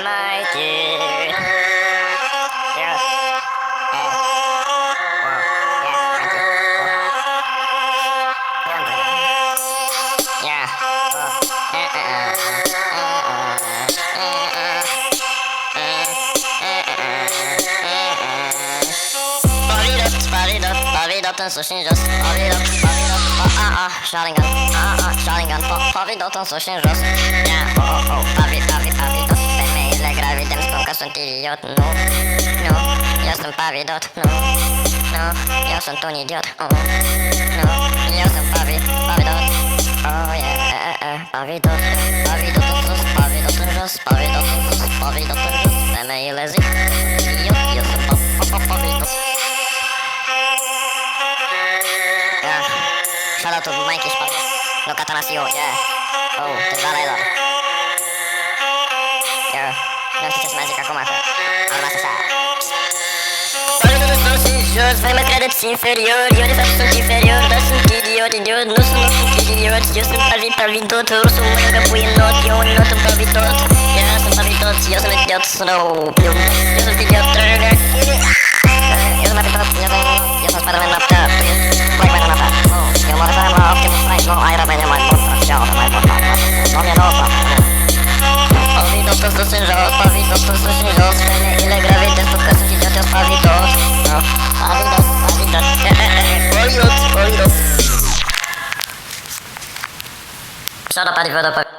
my dear. Yeah. Pavidotun sushin jos. Shotgun. Pavidotun sushin jos. Pavidot. Femeile gravide îmi spun că sunt idiot. Nu, eu sunt pavidot. Nu, eu sunt un idiot. Nu, eu sunt pavidot. Oh yeah, pavidot. Pavidotun sus, pavidotun jos. Pavidotun sus, pavidotun jos. Femeile zic idiot, eu sunt pavidot. Shout out to Mikey Spark, no Catanasio, yeah. Oh, te va la edad. Yeah, no știu ce să mai zic acum, că am rămas așa. Pavidotun sus și jos, voi mă credeți inferior. Eu de fapt sunt inferior, dar sunt idiot. Nu sunt idiot, eu sunt pavidot. Rusul mănâncă pui în not, eu în not în pavidot. Yeah, sunt pavidot, eu sunt idiot. Eu sunt idiot. Eu sunt pavidot, eu sunt Spider-Man noaptea. Black Man noaptea. Eu mă referam la Optimus Prime, nu ai rămâne mai bun, frățeau, mai bun, nu mi-e nouă, pavidotun sus în jos, pavidotun sus în jos. Femeile gravide spun că sunt idiot, eu sunt pavidot. Pavidot. Pavidot. Shout out, pavidot.